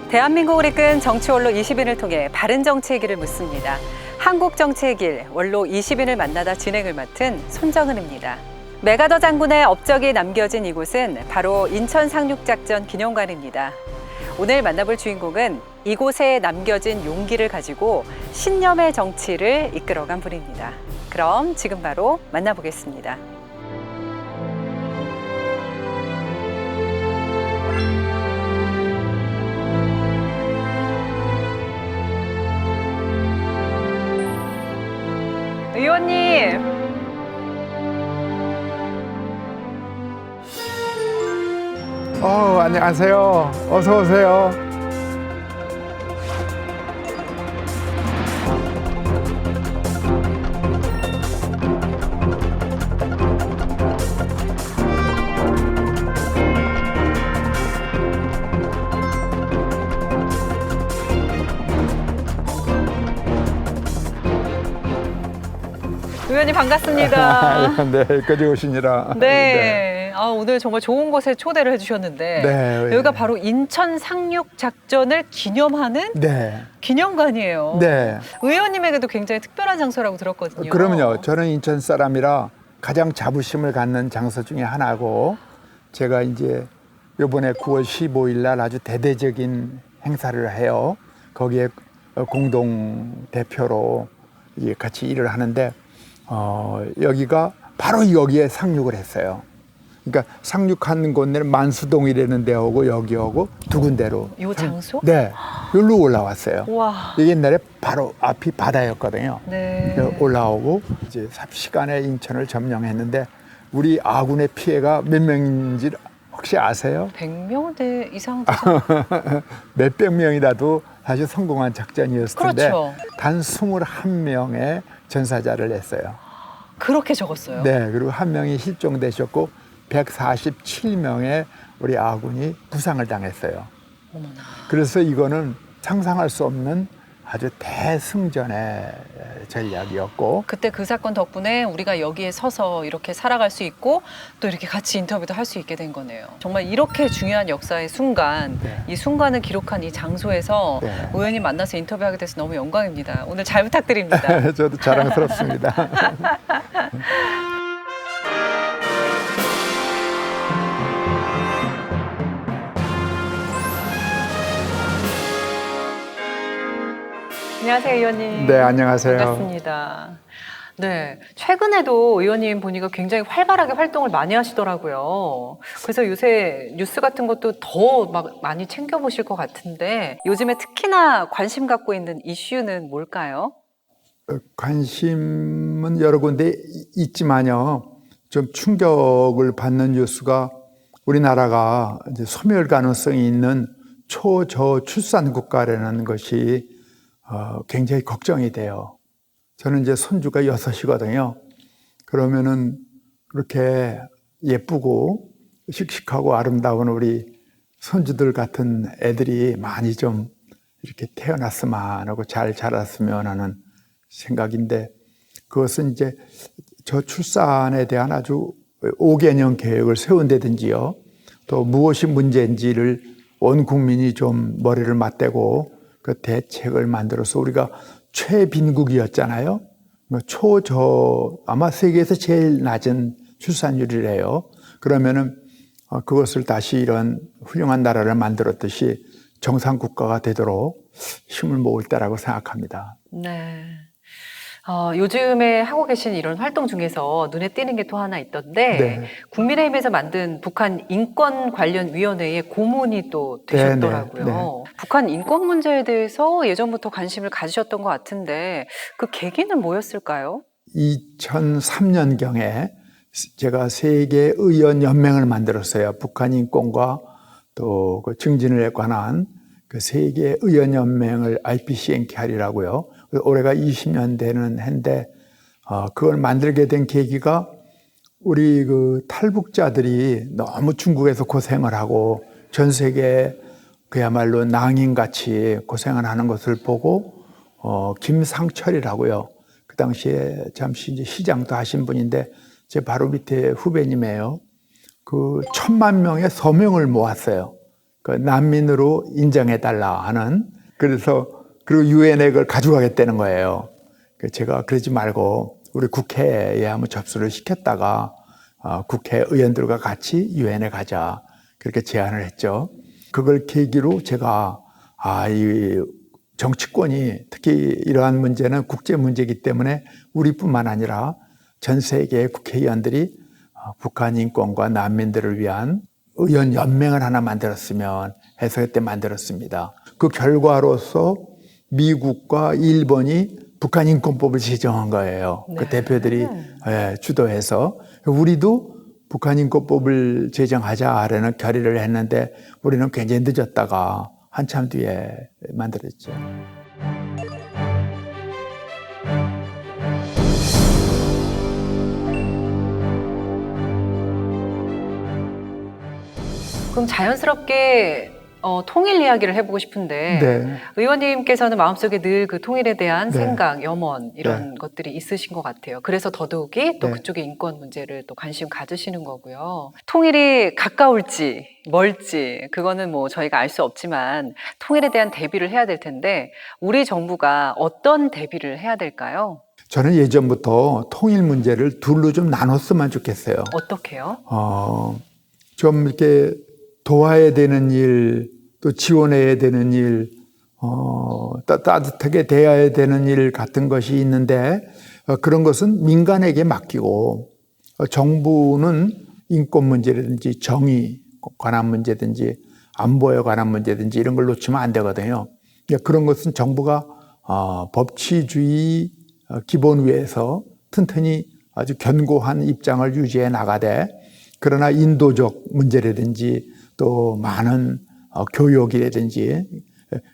대한민국을 이끈 정치 원로 20인을 통해 바른 정치의 길을 묻습니다. 한국 정치의 길, 원로 20인을 만나다 진행을 맡은 손정은입니다. 메가더 장군의 업적이 남겨진 이곳은 바로 인천 상륙작전 기념관입니다. 오늘 만나볼 주인공은 이곳에 남겨진 용기를 가지고 신념의 정치를 이끌어간 분입니다. 그럼 지금 바로 만나보겠습니다. 의원님. 안녕하세요. 어서 오세요. 의원님 반갑습니다. 네, 여기까지 오시니라. 네. 오늘 정말 좋은 곳에 초대를 해주셨는데 네. 여기가 바로 인천 상륙 작전을 기념하는 네. 기념관이에요. 네. 의원님에게도 굉장히 특별한 장소라고 들었거든요. 그러면요. 저는 인천 사람이라 가장 자부심을 갖는 장소 중에 하나고, 제가 이제 이번에 9월 15일 날 아주 대대적인 행사를 해요. 거기에 공동 대표로 같이 일을 하는데, 여기가 바로 여기에 상륙을 했어요. 그러니까 상륙한 곳에는 만수동이라는 데하고 여기하고 두 군데로. 이 장소? 네, 여기로 올라왔어요. 와. 이게 옛날에 바로 앞이 바다였거든요. 네. 올라오고 이제 삽시간에 인천을 점령했는데, 우리 아군의 피해가 몇 명인지 혹시 아세요? 100명대 이상 되죠? 몇백 명이라도 사실 성공한 작전이었을 텐데, 그렇죠. 단 21명의 전사자를 냈어요. 그렇게 적었어요? 네, 그리고 한 명이 실종되셨고 147명의 우리 아군이 부상을 당했어요. 어머나. 그래서 이거는 상상할 수 없는 아주 대승전의 전략이었고, 그때 그 사건 덕분에 우리가 여기에 서서 이렇게 살아갈 수 있고 또 이렇게 같이 인터뷰도 할 수 있게 된 거네요. 정말 이렇게 중요한 역사의 순간, 네. 이 순간을 기록한 이 장소에서 네. 의원님 만나서 인터뷰하게 돼서 너무 영광입니다. 오늘 잘 부탁드립니다. 저도 자랑스럽습니다. 안녕하세요, 의원님. 네, 안녕하세요. 반갑습니다. 네, 최근에도 의원님 보니까 굉장히 활발하게 활동을 많이 하시더라고요. 그래서 요새 뉴스 같은 것도 더 막 많이 챙겨보실 것 같은데 요즘에 특히나 관심 갖고 있는 이슈는 뭘까요? 관심은 여러 군데 있지만요, 좀 충격을 받는 뉴스가 우리나라가 이제 소멸 가능성이 있는 초저출산 국가라는 것이 굉장히 걱정이 돼요. 저는 이제 손주가 6이거든요. 그러면은 그렇게 예쁘고 씩씩하고 아름다운 우리 손주들 같은 애들이 많이 좀 이렇게 태어났으면 하고 잘 자랐으면 하는 생각인데, 그것은 이제 저출산에 대한 아주 5개년 계획을 세운다든지요, 또 무엇이 문제인지를 온 국민이 좀 머리를 맞대고 그 대책을 만들어서, 우리가 최빈국이었잖아요. 아마 세계에서 제일 낮은 출산율이래요. 그러면은 그것을 다시 이런 훌륭한 나라를 만들었듯이 정상 국가가 되도록 힘을 모을 때라고 생각합니다. 네. 요즘에 하고 계신 이런 활동 중에서 눈에 띄는 게 또 하나 있던데, 네. 국민의힘에서 만든 북한 인권 관련 위원회의 고문이 또 되셨더라고요. 네, 네. 북한 인권 문제에 대해서 예전부터 관심을 가지셨던 것 같은데 그 계기는 뭐였을까요? 2003년경에 제가 세계 의원 연맹을 만들었어요. 북한 인권과 또 그 증진에 관한 그 세계 의원 연맹을 IPCNKR이라고요. 올해가 20년 되는 해인데, 그걸 만들게 된 계기가 우리 그 탈북자들이 너무 중국에서 고생을 하고 전 세계 그야말로 낭인같이 고생을 하는 것을 보고, 김상철이라고요. 그 당시에 잠시 이제 시장도 하신 분인데 제 바로 밑에 후배님이에요. 그 1000만 명의 서명을 모았어요. 그 난민으로 인정해달라 하는, 그래서 그리고 유엔에 그걸 가져가겠다는 거예요. 제가 그러지 말고 우리 국회에 한번 접수를 시켰다가 국회의원들과 같이 유엔에 가자, 그렇게 제안을 했죠. 그걸 계기로 제가 이 정치권이 특히 이러한 문제는 국제 문제이기 때문에 우리뿐만 아니라 전 세계의 국회의원들이 북한 인권과 난민들을 위한 의원 연맹을 하나 만들었으면 해서 그때 만들었습니다. 그 결과로서 미국과 일본이 북한 인권법을 제정한 거예요. 네. 그 대표들이 주도해서 우리도 북한 인권법을 제정하자라는 결의를 했는데 우리는 굉장히 늦었다가 한참 뒤에 만들었죠. 그럼 자연스럽게 통일 이야기를 해보고 싶은데 네. 의원님께서는 마음속에 늘 그 통일에 대한 네. 생각, 염원 이런 네. 것들이 있으신 것 같아요. 그래서 더더욱이 또 네. 그쪽의 인권 문제를 또 관심 가지시는 거고요. 통일이 가까울지 멀지 그거는 뭐 저희가 알 수 없지만 통일에 대한 대비를 해야 될 텐데 우리 정부가 어떤 대비를 해야 될까요? 저는 예전부터 통일 문제를 둘로 좀 나눴으면 좋겠어요. 어떻게요? 좀 이렇게 도와야 되는 일, 또 지원해야 되는 일, 따뜻하게 대해야 되는 일 같은 것이 있는데 그런 것은 민간에게 맡기고 정부는 인권 문제라든지 정의 관한 문제든지 안보에 관한 문제든지 이런 걸 놓치면 안 되거든요. 그런 것은 정부가 법치주의 기본위에서 튼튼히 아주 견고한 입장을 유지해 나가되, 그러나 인도적 문제라든지 또 많은 교육이라든지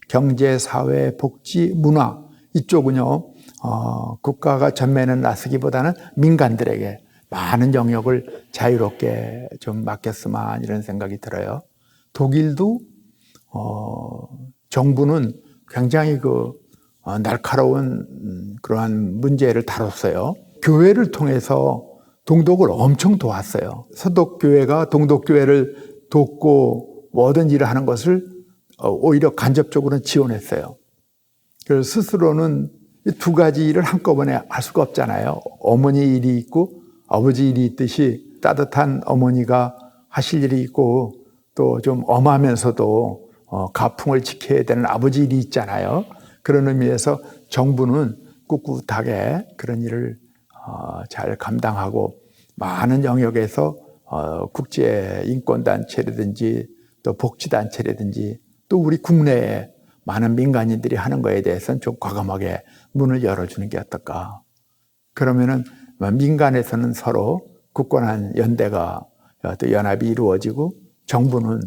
경제, 사회, 복지, 문화 이쪽은요 국가가 전면에 나서기보다는 민간들에게 많은 영역을 자유롭게 좀 맡겼으면 이런 생각이 들어요. 독일도 정부는 굉장히 날카로운 그러한 문제를 다뤘어요. 교회를 통해서 동독을 엄청 도왔어요. 서독교회가 동독교회를 돕고 모든 일을 하는 것을 오히려 간접적으로 지원했어요. 그래서 스스로는 이 두 가지 일을 한꺼번에 할 수가 없잖아요. 어머니 일이 있고 아버지 일이 있듯이 따뜻한 어머니가 하실 일이 있고 또 좀 엄하면서도 가풍을 지켜야 되는 아버지 일이 있잖아요. 그런 의미에서 정부는 꿋꿋하게 그런 일을 잘 감당하고 많은 영역에서 국제 인권단체라든지 또 복지단체라든지 또 우리 국내에 많은 민간인들이 하는 거에 대해서는 좀 과감하게 문을 열어주는 게 어떨까. 그러면은 민간에서는 서로 굳건한 연대가 또 연합이 이루어지고 정부는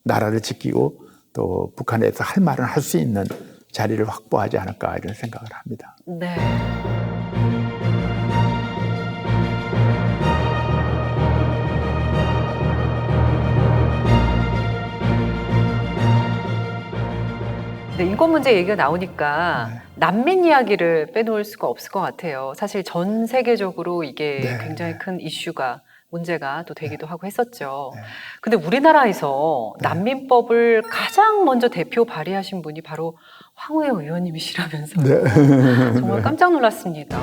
나라를 지키고 또 북한에서 할 말은 할 수 있는 자리를 확보하지 않을까 이런 생각을 합니다. 네. 인권 문제 얘기가 나오니까 난민 이야기를 빼놓을 수가 없을 것 같아요. 사실 전 세계적으로 이게 굉장히 큰 이슈가 문제가 또 되기도 하고 했었죠. 근데 우리나라에서 난민법을 가장 먼저 대표 발의하신 분이 바로 황우여 의원님이시라면서요. 정말 깜짝 놀랐습니다.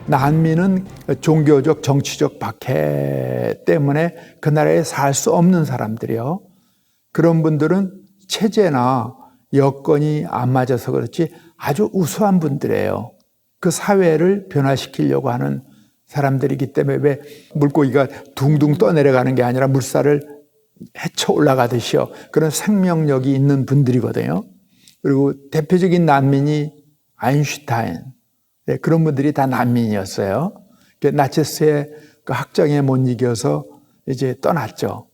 난민은 종교적, 정치적 박해 때문에 그 나라에 살 수 없는 사람들이요. 그런 분들은 체제나 여건이 안 맞아서 그렇지 아주 우수한 분들이에요. 그 사회를 변화시키려고 하는 사람들이기 때문에 왜 물고기가 둥둥 떠내려가는 게 아니라 물살을 헤쳐 올라가듯이요. 그런 생명력이 있는 분들이거든요. 그리고 대표적인 난민이 아인슈타인. 네, 그런 분들이 다 난민이었어요. 나치스의 그 학정에 못 이겨서 이제 떠났죠.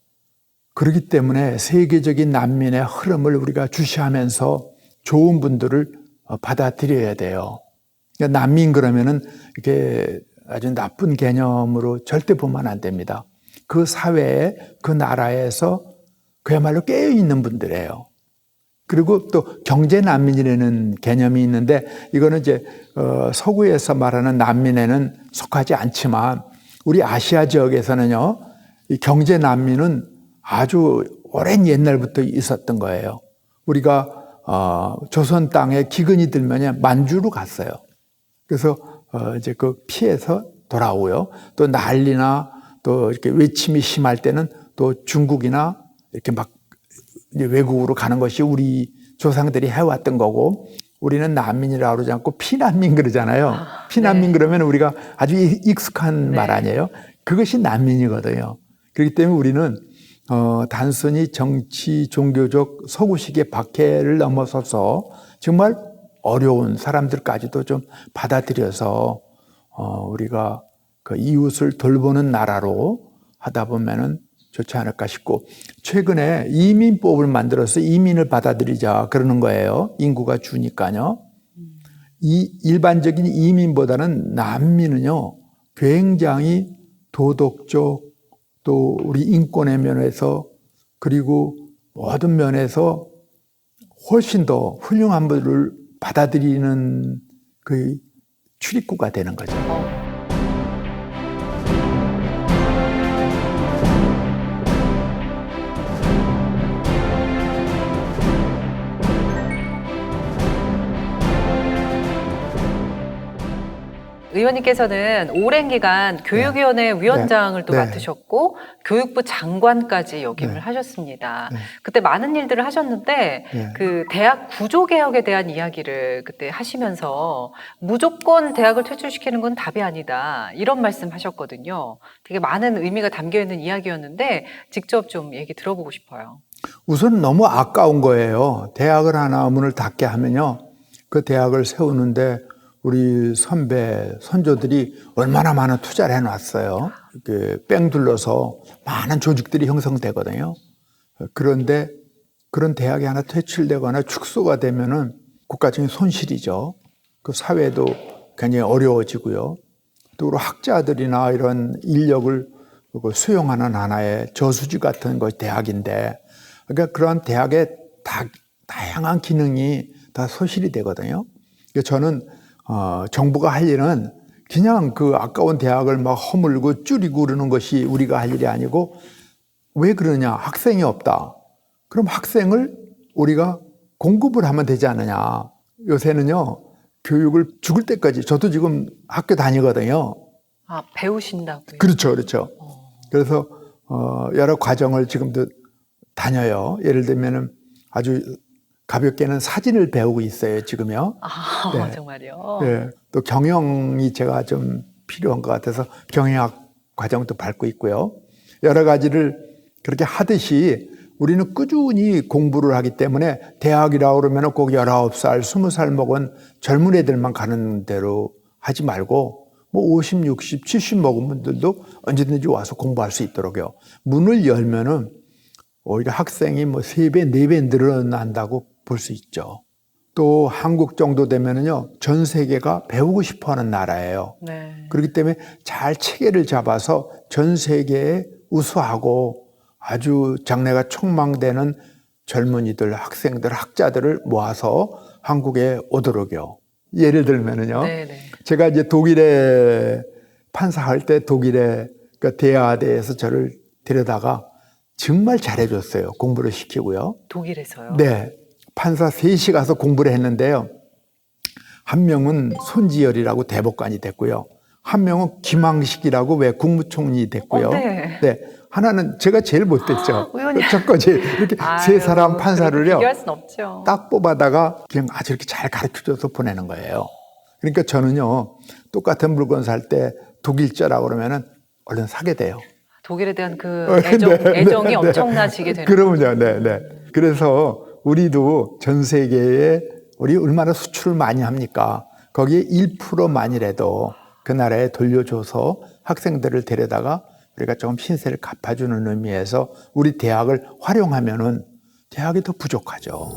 그렇기 때문에 세계적인 난민의 흐름을 우리가 주시하면서 좋은 분들을 받아들여야 돼요. 난민 그러면은 이렇게 아주 나쁜 개념으로 절대 보면 안 됩니다. 그 사회에, 그 나라에서 그야말로 깨어있는 분들이에요. 그리고 또 경제 난민이라는 개념이 있는데 이거는 이제 서구에서 말하는 난민에는 속하지 않지만 우리 아시아 지역에서는요, 이 경제 난민은 아주 오랜 옛날부터 있었던 거예요. 우리가 조선 땅에 기근이 들면 만주로 갔어요. 그래서 이제 그 피해서 돌아오고요. 또 난리나 또 이렇게 외침이 심할 때는 또 중국이나 이렇게 막 이제 외국으로 가는 것이 우리 조상들이 해왔던 거고, 우리는 난민이라고 그러지 않고 피난민 그러잖아요. 피난민 네. 그러면 우리가 아주 익숙한 네. 말 아니에요. 그것이 난민이거든요. 그렇기 때문에 우리는 단순히 정치, 종교적 서구식의 박해를 넘어서서 정말 어려운 사람들까지도 좀 받아들여서 우리가 그 이웃을 돌보는 나라로 하다 보면은 좋지 않을까 싶고, 최근에 이민법을 만들어서 이민을 받아들이자 그러는 거예요. 인구가 주니까요. 이 일반적인 이민보다는 난민은요, 굉장히 도덕적 또 우리 인권의 면에서 그리고 모든 면에서 훨씬 더 훌륭한 분을 받아들이는 그 출입구가 되는 거죠. 의원님께서는 오랜 기간 교육위원회 위원장을 또 네. 맡으셨고 교육부 장관까지 역임을 네. 하셨습니다. 네. 그때 많은 일들을 하셨는데 네. 그 대학 구조 개혁에 대한 이야기를 그때 하시면서 무조건 대학을 퇴출시키는 건 답이 아니다, 이런 말씀하셨거든요. 되게 많은 의미가 담겨 있는 이야기였는데 직접 좀 얘기 들어보고 싶어요. 우선 너무 아까운 거예요. 대학을 하나 문을 닫게 하면요, 그 대학을 세우는데 우리 선배, 선조들이 얼마나 많은 투자를 해놨어요. 이렇게 뺑 둘러서 많은 조직들이 형성되거든요. 그런데 그런 대학이 하나 퇴출되거나 축소가 되면은 국가적인 손실이죠. 그 사회도 굉장히 어려워지고요. 또 우리 학자들이나 이런 인력을 수용하는 하나의 저수지 같은 것이 대학인데, 그러니까 그러한 대학의 다양한 기능이 다 소실이 되거든요. 그러니까 저는 정부가 할 일은 그냥 그 아까운 대학을 막 허물고 줄이고 그러는 것이 우리가 할 일이 아니고, 왜 그러냐? 학생이 없다. 그럼 학생을 우리가 공급을 하면 되지 않느냐? 요새는요, 교육을 죽을 때까지, 저도 지금 학교 다니거든요. 아, 배우신다고요? 그렇죠, 그렇죠. 그래서 여러 과정을 지금도 다녀요. 예를 들면은 아주 가볍게는 사진을 배우고 있어요, 지금요. 아, 네. 정말요? 네. 또 경영이 제가 좀 필요한 것 같아서 경영학 과정도 밟고 있고요. 여러 가지를 그렇게 하듯이 우리는 꾸준히 공부를 하기 때문에 대학이라고 그러면 꼭 19살, 20살 먹은 젊은 애들만 가는 대로 하지 말고 뭐 50, 60, 70 먹은 분들도 언제든지 와서 공부할 수 있도록요. 문을 열면은 오히려 학생이 뭐 3배, 4배 늘어난다고 볼 수 있죠. 또 한국 정도 되면은요, 전 세계가 배우고 싶어 하는 나라예요. 네. 그렇기 때문에 잘 체계를 잡아서 전 세계에 우수하고 아주 장래가 촉망되는 젊은이들, 학생들, 학자들을 모아서 한국에 오도록요. 예를 들면은요, 네네. 제가 이제 독일에 판사할 때 독일에 그 대하대에서 저를 데려다가 정말 잘해줬어요. 공부를 시키고요. 독일에서요? 네. 판사 셋이 가서 공부를 했는데요. 한 명은 손지열이라고 대법관이 됐고요. 한 명은 김항식이라고 왜 국무총리 됐고요. 네. 네. 하나는 제가 제일 못됐죠. 의원님. 첫거지. 이렇게 세 사람 판사를요, 비교할 순 없죠. 딱 뽑아다가 그냥 아주 이렇게 잘 가르쳐줘서 보내는 거예요. 그러니까 저는요, 똑같은 물건 살 때 독일자라고 그러면은 얼른 사게 돼요. 독일에 대한 그 애정이 엄청나지게 되는. 그러면요, 네. 그래서 우리도 전 세계에 우리 얼마나 수출을 많이 합니까? 거기에 1%만이라도 그 나라에 돌려줘서 학생들을 데려다가 우리가 조금 신세를 갚아주는 의미에서 우리 대학을 활용하면은 대학이 더 부족하죠.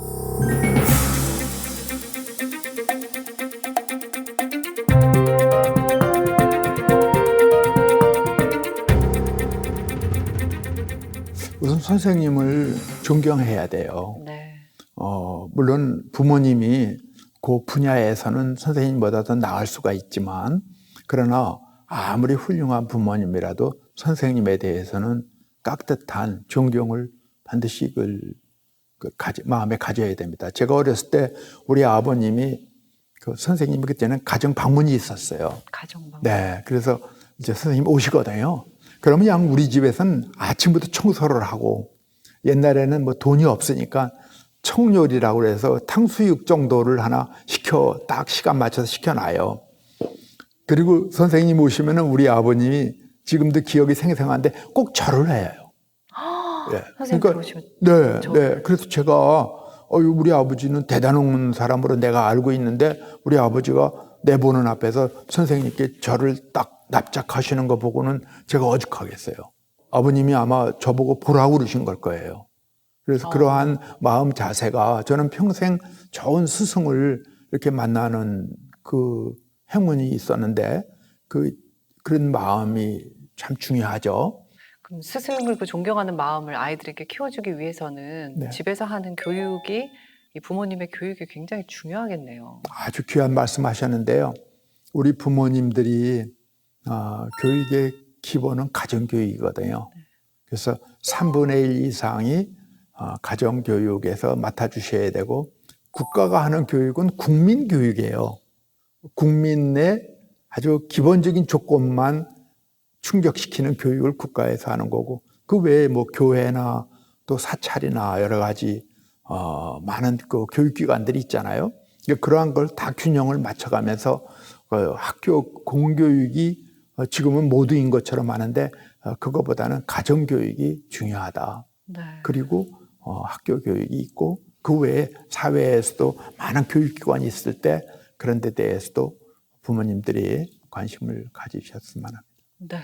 우선 선생님을 존경해야 돼요. 네. 물론 부모님이 그 분야에서는 선생님보다 더 나을 수가 있지만, 그러나 아무리 훌륭한 부모님이라도 선생님에 대해서는 깍듯한 존경을 반드시 마음에 가져야 됩니다. 제가 어렸을 때 우리 아버님이 그 선생님이 그때는 가정 방문이 있었어요. 가정 방문. 네, 그래서 이제 선생님 오시거든요. 그러면 그냥 우리 집에서는 아침부터 청소를 하고, 옛날에는 뭐 돈이 없으니까 청요리라고 해서 탕수육 정도를 하나 딱 시간 맞춰서 시켜놔요. 그리고 선생님 오시면은 우리 아버님이 지금도 기억이 생생한데 꼭 절을 해요. 네. 선생님 들어오시면 네, 네. 그래서 제가 우리 아버지는 대단한 사람으로 내가 알고 있는데 우리 아버지가 내 보는 앞에서 선생님께 절을 딱 납작하시는 거 보고는 제가 어죽하겠어요. 아버님이 아마 저보고 보라고 그러신 걸 거예요. 그래서 그러한 마음 자세가 저는 평생 좋은 스승을 이렇게 만나는 그 행운이 있었는데 그런 마음이 참 중요하죠. 그럼 스승을 존경하는 마음을 아이들에게 키워주기 위해서는 네. 집에서 하는 교육이 이 부모님의 교육이 굉장히 중요하겠네요. 아주 귀한 말씀하셨는데요. 우리 부모님들이 교육의 기본은 가정교육이거든요. 그래서 3분의 1 이상이 가정교육에서 맡아주셔야 되고, 국가가 하는 교육은 국민교육이에요. 국민의 아주 기본적인 조건만 충족시키는 교육을 국가에서 하는 거고, 그 외에 뭐 교회나 또 사찰이나 여러 가지 많은 그 교육기관들이 있잖아요. 그러한 걸 다 균형을 맞춰가면서 학교 공교육이 지금은 모두인 것처럼 하는데 그거보다는 가정교육이 중요하다. 네. 그리고 학교 교육이 있고 그 외에 사회에서도 많은 교육기관이 있을 때 그런 데 대해서도 부모님들이 관심을 가지셨으면 합니다. 네.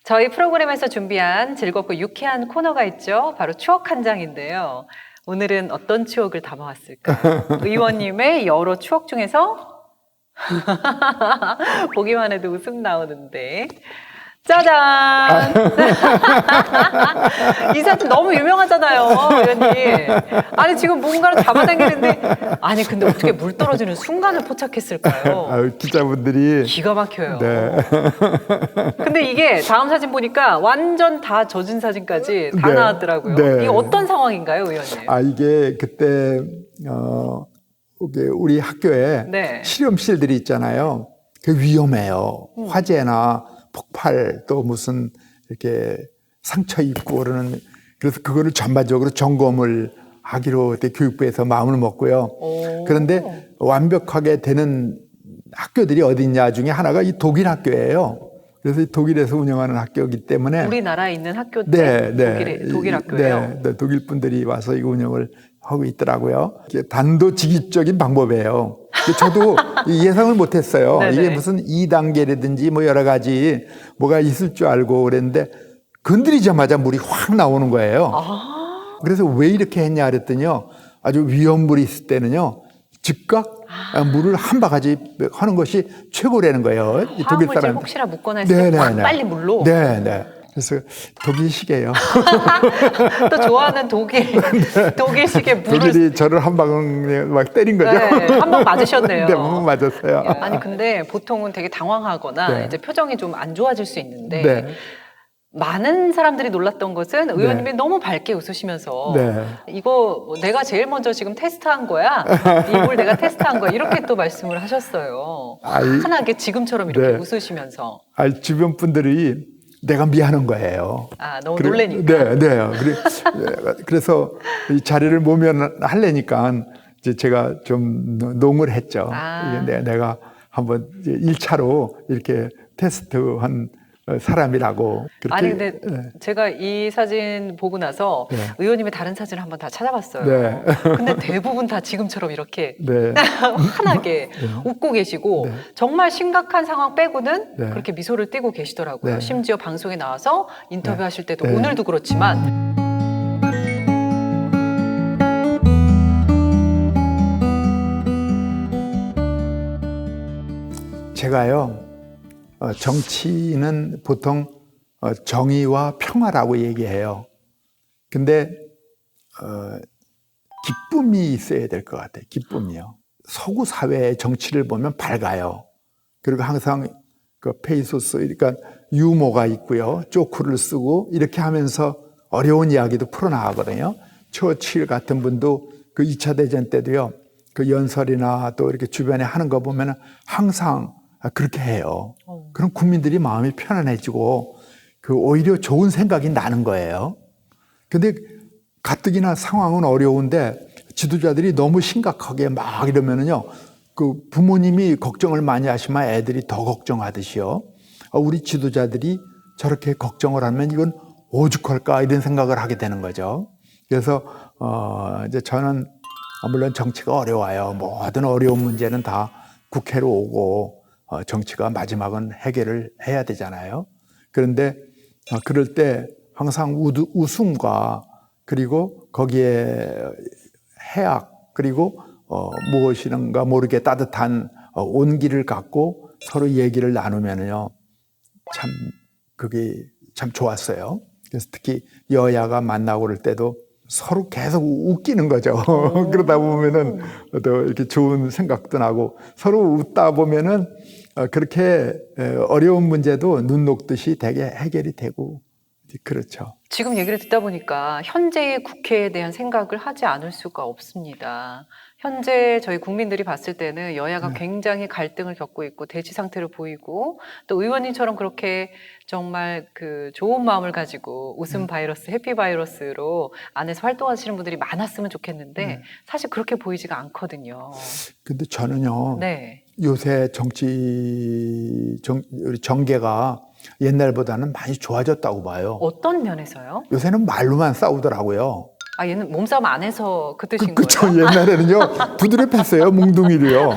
저희 프로그램에서 준비한 즐겁고 유쾌한 코너가 있죠. 바로 추억 한 장인데요. 오늘은 어떤 추억을 담아왔을까요? 의원님의 여러 추억 중에서 보기만 해도 웃음 나오는데 짜잔! 이 사진 너무 유명하잖아요, 의원님. 아니, 지금 뭔가를 잡아당기는데, 아니, 근데 어떻게 물 떨어지는 순간을 포착했을까요? 기자분들이 기가 막혀요. 네. 근데 이게 다음 사진 보니까 완전 다 젖은 사진까지 다 네. 나왔더라고요. 네. 이게 어떤 상황인가요, 의원님? 이게 그때 우리 학교에 네. 실험실들이 있잖아요. 그게 위험해요. 화재나 폭발 또 무슨 이렇게 상처 입고 그러는, 그래서 그거를 전반적으로 점검을 하기로 그때 교육부에서 마음을 먹고요. 그런데 완벽하게 되는 학교들이 어디 있냐 중에 하나가 이 독일 학교예요. 그래서 독일에서 운영하는 학교이기 때문에 우리나라에 있는 학교인데 독일 학교예요. 네, 독일 분들이 와서 이 운영을 하고 있더라고요. 이게 단도직입적인 방법이에요. 저도 예상을 못했어요. 이게 무슨 2단계라든지 뭐 여러 가지 뭐가 있을 줄 알고 그랬는데 건드리자마자 물이 확 나오는 거예요. 그래서 왜 이렇게 했냐 그랬더니요, 아주 위험물이 있을 때는요 즉각 물을 한 바가지 하는 것이 최고라는 거예요. 이 독일 사람 혹시나 묻거나 했을 때 빨리 물로. 네. 그래서 독일식이에요. 또 좋아하는 독일식의 물을. 독일이 저를 한 방울 막 때린 거죠. 네, 한 방 맞으셨네요. 네, 한 방 맞았어요. 아니 근데 보통은 되게 당황하거나 네. 이제 표정이 좀 안 좋아질 수 있는데 네. 많은 사람들이 놀랐던 것은 의원님이 너무 밝게 웃으시면서 이거 뭐 내가 제일 먼저 지금 테스트한 거야. 이 물 내가 테스트한 거야. 이렇게 또 말씀을 하셨어요. 환하게 지금처럼 이렇게 웃으시면서. 주변 분들이 내가 미안한 거예요. 너무 놀래니까. 네. 그래서 이 자리를 모면하려니까 이제 제가 좀 농을 했죠. 내가 한번 1차로 이렇게 테스트한 사람이라고. 아니 근데 제가 이 사진 보고 나서 의원님의 다른 사진을 한번 다 찾아봤어요. 근데 대부분 다 지금처럼 이렇게 환하게 웃고 계시고 정말 심각한 상황 빼고는 그렇게 미소를 띠고 계시더라고요. 심지어 방송에 나와서 인터뷰하실 때도 오늘도 그렇지만 제가요, 정치는 보통 정의와 평화라고 얘기해요. 근데 기쁨이 있어야 될 것 같아요. 기쁨이요. 서구 사회의 정치를 보면 밝아요. 그리고 항상 그 페이소스, 그러니까 유머가 있고요. 조크를 쓰고 이렇게 하면서 어려운 이야기도 풀어나가거든요. 처칠 같은 분도 그 2차 대전 때도요. 그 연설이나 또 이렇게 주변에 하는 거 보면 항상 그렇게 해요. 그럼 국민들이 마음이 편안해지고 그 오히려 좋은 생각이 나는 거예요. 근데 가뜩이나 상황은 어려운데 지도자들이 너무 심각하게 막 이러면은요, 그 부모님이 걱정을 많이 하시면 애들이 더 걱정하듯이요. 우리 지도자들이 저렇게 걱정을 하면 이건 오죽할까 이런 생각을 하게 되는 거죠. 그래서 이제 저는 물론 정치가 어려워요. 모든 어려운 문제는 다 국회로 오고 정치가 마지막은 해결을 해야 되잖아요. 그런데 그럴 때 항상 웃음과 그리고 거기에 해악 그리고 무엇이는가 모르게 따뜻한 온기를 갖고 서로 얘기를 나누면요 참 그게 참 좋았어요. 그래서 특히 여야가 만나고 그럴 때도 서로 계속 웃기는 거죠. 그러다 보면은 또 이렇게 좋은 생각도 나고 서로 웃다 보면은 그렇게 어려운 문제도 눈 녹듯이 되게 해결이 되고 그렇죠. 지금 얘기를 듣다 보니까 현재의 국회에 대한 생각을 하지 않을 수가 없습니다. 현재 저희 국민들이 봤을 때는 여야가 굉장히 갈등을 겪고 있고 대치 상태로 보이고 또 의원님처럼 그렇게 정말 그 좋은 마음을 가지고 웃음 바이러스, 해피 바이러스로 안에서 활동하시는 분들이 많았으면 좋겠는데 사실 그렇게 보이지가 않거든요. 근데 저는요. 네. 요새 정계가 옛날보다는 많이 좋아졌다고 봐요. 어떤 면에서요? 요새는 말로만 싸우더라고요. 아, 얘는 몸싸움 안 해서 그 뜻인 그쵸. 거예요? 옛날에는요, 부드럽했어요, 뭉둥이로요.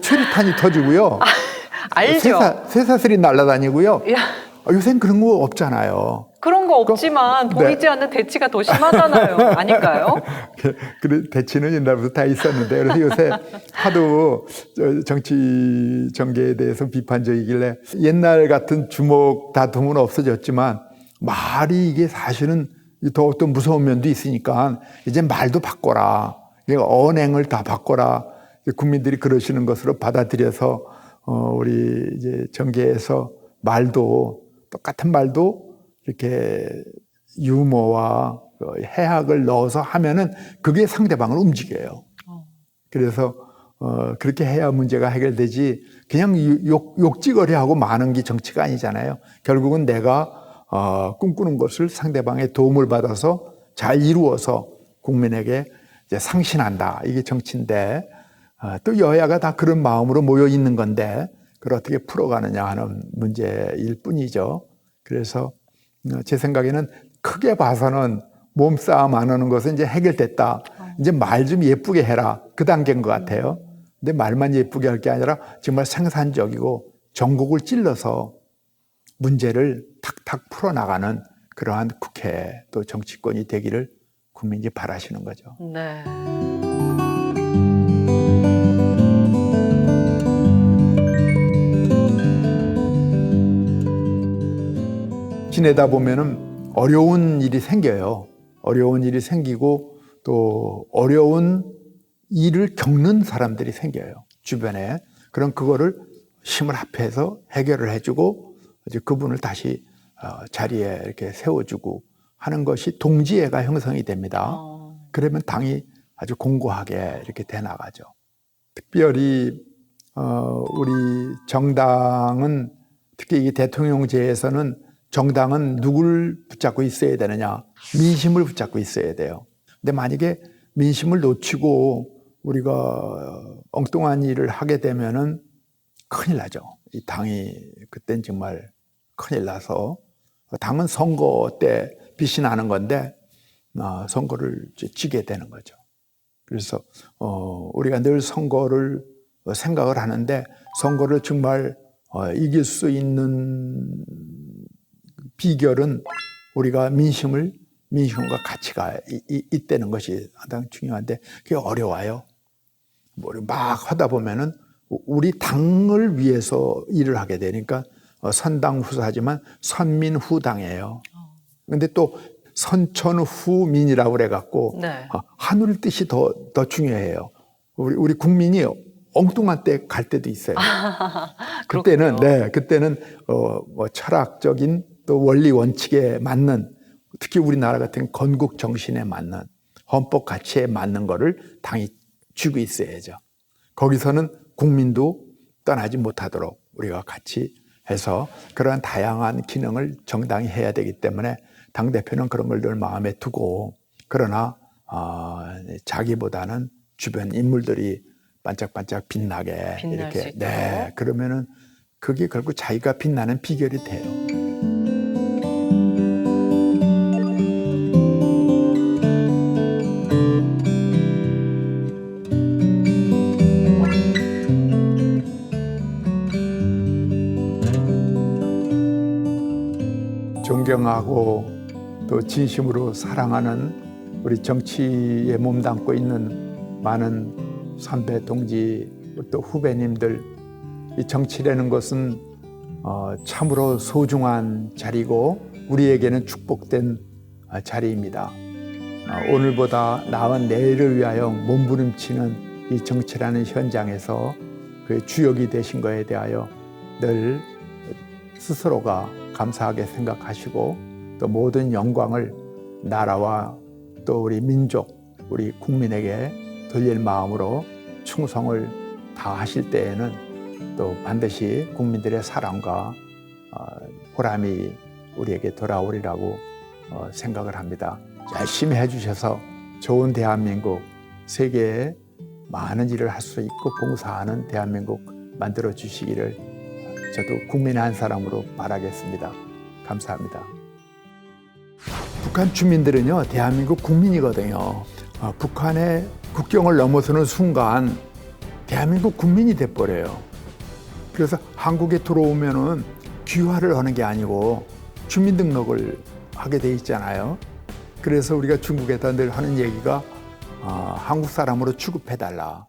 최루탄이 터지고요. 알죠. 쇠사슬이 날아다니고요. 야, 요새는 그런 거 없잖아요. 그런 거 없지만 보이지 않는 대치가 더 심하잖아요. 아닐까요? 그래, 대치는 옛날부터 다 있었는데, 그래서 요새 하도 정치 전개에 대해서 비판적이길래 옛날 같은 주먹 다툼은 없어졌지만 말이 이게 사실은 더 어떤 무서운 면도 있으니까 이제 말도 바꿔라. 언행을 다 바꿔라. 국민들이 그러시는 것으로 받아들여서 우리 이제 정계에서 말도 똑같은 말도 이렇게 유머와 해학을 넣어서 하면은 그게 상대방을 움직여요. 그래서 그렇게 해야 문제가 해결되지 그냥 욕지거리하고 마는 게 정치가 아니잖아요. 결국은 내가 꿈꾸는 것을 상대방의 도움을 받아서 잘 이루어서 국민에게 이제 상신한다. 이게 정치인데 또 여야가 다 그런 마음으로 모여 있는 건데 그걸 어떻게 풀어가느냐 하는 문제일 뿐이죠. 그래서 제 생각에는 크게 봐서는 몸싸움 안 하는 것은 이제 해결됐다. 이제 말 좀 예쁘게 해라. 그 단계인 것 같아요. 근데 말만 예쁘게 할 게 아니라 정말 생산적이고 전곡을 찔러서 문제를 탁탁 풀어나가는 그러한 국회 또 정치권이 되기를 국민이 바라시는 거죠. 네. 지내다 보면은 어려운 일이 생겨요. 어려운 일이 생기고 또 어려운 일을 겪는 사람들이 생겨요. 주변에. 그럼 그거를 힘을 합해서 해결을 해주고 이제 그분을 다시 자리에 이렇게 세워주고 하는 것이 동지애가 형성이 됩니다. 그러면 당이 아주 공고하게 이렇게 돼 나가죠. 특별히 우리 정당은 특히 이 대통령제에서는 정당은 누굴 붙잡고 있어야 되느냐? 민심을 붙잡고 있어야 돼요. 근데 만약에 민심을 놓치고 우리가 엉뚱한 일을 하게 되면은 큰일 나죠. 이 당이 그땐 정말 큰일 나서 당은 선거 때 빛이 나는 건데 선거를 지게 되는 거죠. 그래서 우리가 늘 선거를 생각을 하는데 선거를 정말 이길 수 있는 비결은 우리가 민심과 가치가 있다는 것이 가장 중요한데 그게 어려워요. 막 하다 보면은 우리 당을 위해서 일을 하게 되니까 선당 후사지만 선민 후당이에요. 근데 또 선천후민이라고 그래갖고 네. 하늘 뜻이 더 중요해요. 우리 국민이 엉뚱한 때 갈 때도 있어요. 그때는 뭐 철학적인 또 원리 원칙에 맞는, 특히 우리나라 같은 건국 정신에 맞는 헌법 가치에 맞는 거를 당이 쥐고 있어야죠. 거기서는 국민도 떠나지 못하도록 우리가 같이 해서 그러한 다양한 기능을 정당히 해야 되기 때문에 당대표는 그런 걸 늘 마음에 두고, 그러나 자기보다는 주변 인물들이 반짝반짝 빛나게 빛날 수 이렇게, 있도록. 그러면은 그게 결국 자기가 빛나는 비결이 돼요. 존경하고 또 진심으로 사랑하는 우리 정치에 몸담고 있는 많은 선배, 동지, 또 후배님들, 이 정치라는 것은 참으로 소중한 자리고 우리에게는 축복된 자리입니다. 오늘보다 나은 내일을 위하여 몸부림치는 이 정치라는 현장에서 그 주역이 되신 것에 대하여 늘 스스로가 감사하게 생각하시고, 또 모든 영광을 나라와 또 우리 민족, 우리 국민에게 돌릴 마음으로 충성을 다하실 때에는 또 반드시 국민들의 사랑과 보람이 우리에게 돌아오리라고 생각을 합니다. 열심히 해주셔서 좋은 대한민국, 세계에 많은 일을 할 수 있고 봉사하는 대한민국 만들어 주시기를 저도 국민의 한 사람으로 바라겠습니다. 감사합니다. 북한 주민들은요, 대한민국 국민이거든요. 북한의 국경을 넘어서는 순간 대한민국 국민이 돼버려요. 그래서 한국에 들어오면은 귀화를 하는 게 아니고 주민등록을 하게 돼 있잖아요. 그래서 우리가 중국에다 늘 하는 얘기가 한국 사람으로 취급해달라.